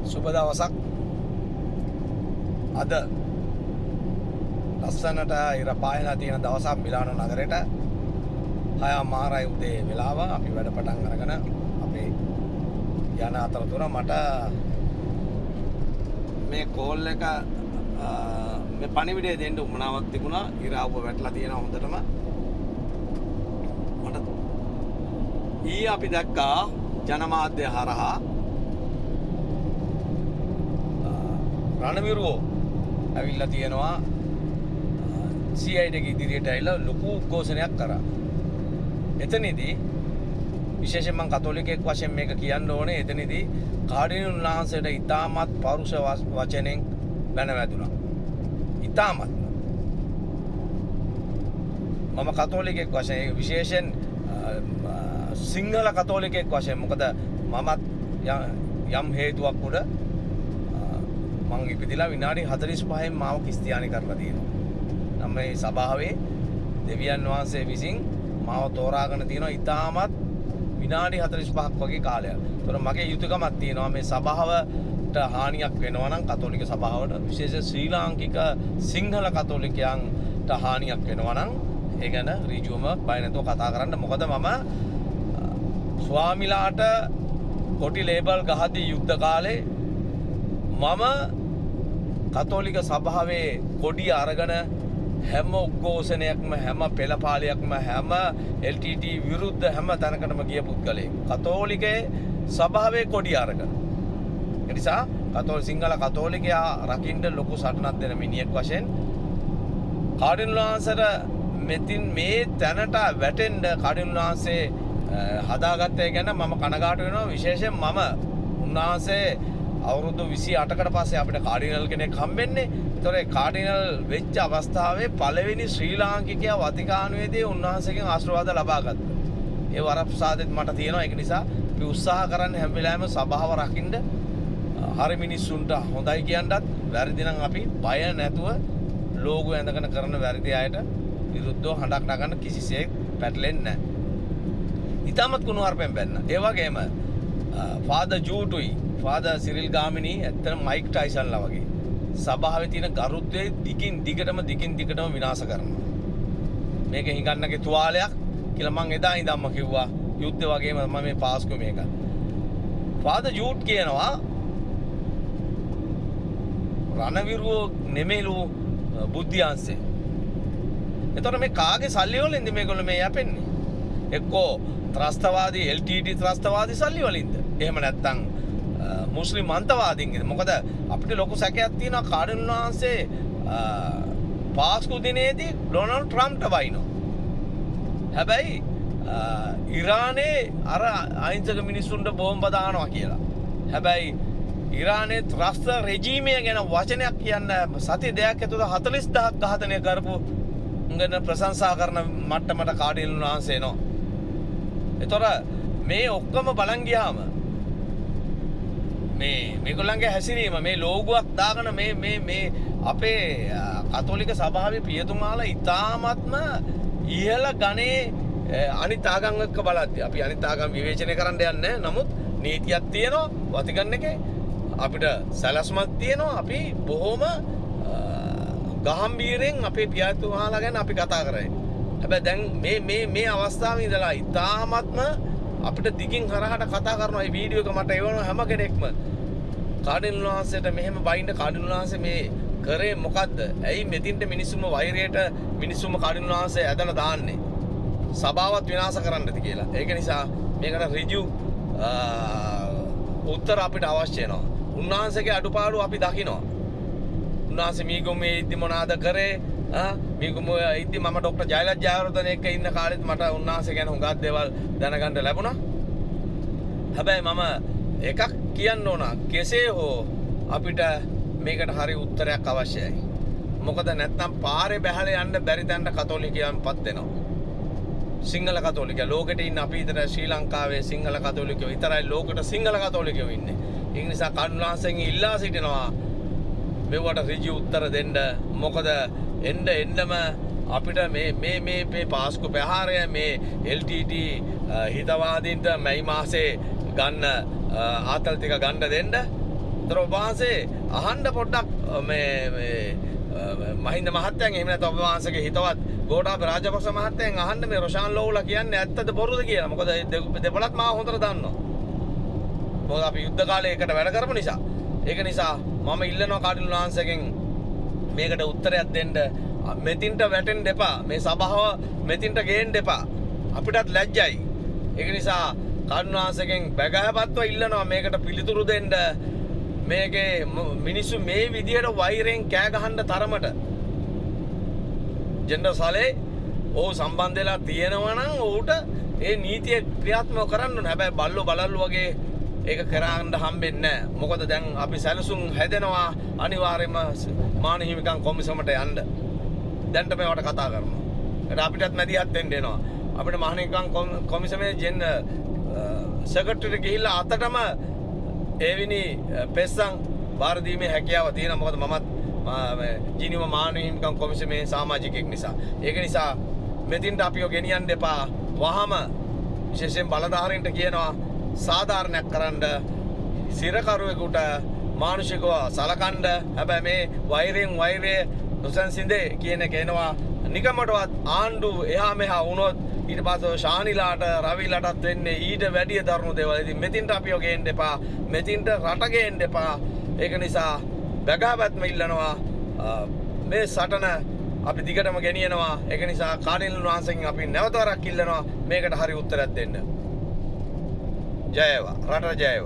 සුබ දවසක්. අද ලස්සනට ඉර පායලා තියෙන දවසක් මිලානෝ නගරයට 6:00 උදේ වෙලාව අපි වැඩ පටන් අරගෙන අපේ යන අතරතුර මට මේ කෝල් එක මේ පණිවිඩය දෙන්න උමනාවක් තිබුණා. ඉර ආව වැටලා තියෙනවා හොඳටම. මට අපි දැක්කා ජනමාධ්‍ය හරහා රණවිරුවෝ ඇවිල්ලා තියෙනවා CID එක ඉදිරියට ඇවිල්ලා ලොකු උද්ඝෝෂණයක් කරා. එතනදී විශේෂයෙන් මම කතෝලිකයෙක් වශයෙන් මේක කියන්න ඕනේ. එතනදී කාඩිනල් වහන්සේට ඉතාමත් පරුෂ වචනෙන් බැන වැදුනා. ඉතාමත් මම කතෝලිකයෙක් වශයෙන් විශේෂයෙන් සිංහල කතෝලිකයෙක් වශයෙන් මොකද මමත් යම් හේතුවක් උඩ මං ඉපදිලා විනාඩි 45න් මාව ක්‍රිස්තියානි කරලා තියෙනවා. නම් මේ සභාවේ දෙවියන් වහන්සේ විසින් මාව තෝරාගෙන තියෙනවා ඉතාමත් විනාඩි 45ක් වගේ කාලයක්. ඒතර මගේ යුතුයකමක් තියෙනවා මේ සභාවට හානියක් වෙනවා නම් කතෝලික සභාවට විශේෂයෙන් ශ්‍රී ලාංකික සිංහල කතෝලිකයන්ට හානියක් වෙනවා නම් ඒ ගැන ඍජුවම බය නැතුව කතා කරන්න. මොකද මම ස්වාමිලාට කොටි ලේබල් ගහද්දී යුද්ධ කාලේ මම කතෝලික සභාවේ කොඩිය අරගෙන හැම උද්ඝෝෂණයක්ම හැම පෙළපාලියක්ම හැම LTT විරුද්ධ හැම තැනකටම ගිය පුද්ගලයෙක්. කතෝලිකයේ සභාවේ කොඩිය අරගෙන. ඒ නිසා සිංහල කතෝලිකයා රකින්න ලොකු සටනක් දෙන මිනිහෙක් වශයෙන් කාඩිනල් වහන්සේට මෙතින් මේ තැනට වැටෙන්න කාඩිනල් වහන්සේ හදාගත්තේ ගැන මම කනගාටු වෙනවා. විශේෂයෙන් මම උන්වහන්සේ අවුරුදු 28කට පස්සේ අපිට කාඩිනල් කෙනෙක් හම්බෙන්නේ. ඒතොර ඒ කාඩිනල් වෙච්ච අවස්ථාවේ පළවෙනි ශ්‍රී ලාංකිකයා වතිකානුවේදී උන්වහන්සේගෙන් ආශිර්වාද ලබා ගත්තා. ඒ වරප්‍රසාදෙත් මට තියෙනවා. ඒක නිසා අපි උත්සාහ කරන්න හැම වෙලාවෙම සභාව රකින්න හරි මිනිස්සුන්ට හොඳයි කියන්නත් වැරදි නම් අපි බය නැතුව ලෝගෝ ඇඳගෙන කරන වැරදි අයට විරුද්ධව හඬක් නගන්න කිසිසේත් පැටලෙන්නේ නැහැ. ඉතාමත් කුණුහරුපෙන් බැන්න. ඒ වගේම ෆාදර් ජූටුයි ෆාදර් සිරිල් ගාමිණී ඇත්තටම මයික් ටයිසන්ලා වගේ සභාවේ තියෙන ගරුත්වයේ දිගින් දිගටම විනාශ කරනවා. මේක හිඟන්නගේ තුවාලයක් කියලා මම එදා ඉඳන්ම කිව්වා. යුද්ධ වගේම මම මේ පාස්කු මේක. ෆාදර් ජූට් කියනවා රණවිරුවෝ නෙමෙලු බුද්ධියන්සේ. එතකොට මේ කාගේ සල්ලි වලින්ද මේගොල්ලෝ මේ යපෙන්නේ? එක්කෝ ත්‍රස්තවාදී LTT ත්‍රස්තවාදී සල්ලි වලින්ද? එහෙම නැත්නම් මුස්ලිම් අන්තවාදීන්ගෙද? මොකද අපිට ලොකු සැකයක් තියෙනවා කාඩිනල් වහන්සේ පාස්කු දිනේදී ඩොනල්ඩ් ට්‍රම්ප්ට වයින්නවා. හැබැයි ඉරානයේ අර අහිංසක මිනිස්සුන්ට බෝම්බ දානවා කියලා. හැබැයි ඉරානයේ ත්‍රස්ත රෙජීමය ගැන වචනයක් කියන්න සති දෙකක් ඇතුළත 40000ක් ඝාතනය කරපු උංගන ප්‍රශංසා කරන මට්ටමට කාඩිනල් වහන්සේ එනවා. ඒතොර මේ ඔක්කොම බලන් ගියාම මේගොල්ලන්ගේ හැසිරීම මේ ලෝගුවක් දාගෙන මේ අපේ කතෝලික සභාවේ පියතුමාලා ඉතාමත්ම ඉහළ ගණේ අනිත් ආගම් එක්ක බලද්දී අපි අනිත් ආගම් විවේචනය කරන්න යන්නේ. නමුත් නීතියක් තියෙනවා වතිකන් එකේ. අපිට සැලැස්මක් තියෙනවා. අපි බොහොම ගහම්බීරෙන් අපේ පියතුමාලා ගැන අපි කතා කරන්නේ. හැබැයි දැන් මේ අවස්ථාවේ ඉඳලා ඉතාමත්ම අපිට දිගින් හරහට කතා කරනවා. මේ වීඩියෝ එක මට එවනවා හැම කෙනෙක්ම. කාඩිනල් වහන්සේට මෙහෙම බයින්න කාඩිනල් වහන්සේ මේ කරේ මොකද්ද? ඇයි මෙතින්ට මිනිස්සුම වෛරයට මිනිස්සුම කාඩිනල් වහන්සේ ඇදලා දාන්නේ? සභාවත් විනාශ කරන්නද කියලා. ඒක නිසා මේකට ඍජු උත්තර අපිට අවශ්‍ය වෙනවා. උන්වහන්සේගේ අඩුපාඩු අපි දකිනවා. උන්වහන්සේ මීගොමේ ඉදි මොනවාද කරේ? මීගොමේ ඉදි මම ડોක්ටර් ජයලත් ජයවර්ධන එක්ක ඉන්න කාලෙත් මට උන්වහන්සේ ගැන හුඟක් දේවල් දැනගන්න ලැබුණා. හැබැයි මම එකක් කියන්න ඕන. කෙසේ හෝ අපිට මේකට හරි උත්තරයක් අවශ්‍යයි. මොකද නැත්නම් පාරේ බැහැලා යන්න බැරි තැනට කතෝලිකයන්පත් වෙනවා. සිංහල කතෝලිකයෝ ලෝකෙට ඉන්න අපි විතර ශ්‍රී ලංකාවේ සිංහල කතෝලිකයෝ විතරයි ලෝකෙට සිංහල කතෝලිකයෝ ඉන්නේ. ඒ නිසා කරුණාසෙන් ඉල්ලා සිටිනවා මෙවට ඍජු උත්තර දෙන්න. මොකද එන්නම අපිට මේ පාස්කු ප්‍රහාරය මේ LTT හිතවාදීන්ට මැයි මාසේ ගන්න ආතල් ටික ගන්න දෙන්න. ඒතර ඔබ වහන්සේ අහන්න පොඩ්ඩක් මේ මහින්ද මහත්තයන් එහෙම නැත්නම් ඔබ වහන්සේගේ හිතවත් ගෝඨාභය රාජපක්ෂ මහත්තයන් අහන්න මේ රොෂාන් ලෝලා කියන්නේ ඇත්තද බොරුද කියලා. මොකද දෙපළත් මාව හොඳට දන්නවා. මොකද අපි යුද්ධ කාලේ එකට වැඩ කරපු නිසා. ඒක නිසා මම ඉල්ලනවා කාඩිනල් වහන්සේගෙන් මේකට උත්තරයක් දෙන්න. මෙතින්ට වැටෙන්න එපා. මේ සභාව මෙතින්ට ගේන්න එපා. අපිටත් ලැජ්ජයි. ඒක නිසා කාඩිනල් වහන්සේගෙන් බැගෑපත්ව ඉල්ලනවා මේකට පිළිතුරු දෙන්න. මේකේ මිනිස්සු මේ විදියට වෛරයෙන් කෑ ගහන්න තරමට ජෙනරල් සාලේ ඔහු සම්බන්ධ වෙලා තියෙනවා නම් ඔහුට ඒ නීතිය ක්‍රියාත්මක කරන්න ඕන. හැබැයි බල්ලෝ බලල්ලු වගේ ඒක කරන්න හම්බෙන්නේ නැහැ. මොකද දැන් අපි සැලසුම් හැදෙනවා අනිවාර්යයෙන්ම මානව හිමිකම් කොමිසමට යන්න. දැන්ට මේවට කතා කරනවා. ඒත් අපිටත් මැදිහත් වෙන්න එනවා. අපිට මානව හිමිකම් කොමිසමේ සෙක්‍රටරි ගිහිල්ලා අතටම එවිනි පෙස්සන් බාර දීමේ හැකියාව තියෙනවා. මොකද මමත් ජීනිව මානව හිමිකම් කොමිසමේ සමාජිකයෙක් නිසා. ඒක නිසා මෙතින්ට අපිව ගෙනියන්න එපා. වහම විශේෂයෙන් බලධාරීන්ට කියනවා සාධාරණයක් කරන්න, සිරකරුවෙකුට මානුෂිකව සලකන්න. හැබැයි මේ වෛරයෙන් වෛරය නොසන්සින්දේ කියන එක එනවා. නිකමටවත් ආණ්ඩු එහා මෙහා වුණොත් ඊට පස්සේ ශානිලාට රවිලාටත් වෙන්නේ ඊට වැඩිය දරුණු දේවල්. ඉතින් මෙතින්ට අපිව ගේන්න එපා. මෙතින්ට රට ගේන්න එපා. ඒක නිසා බගාවත්ම ඉල්ලනවා මේ සටන අපි දිගටම ගෙනියනවා. ඒක නිසා කාඩිනල් වහන්සේගෙන් අපි නැවත වරක් ඉල්ලනවා මේකට හරි උත්තරයක් දෙන්න. ජය වේවා. රට ජය වේවා.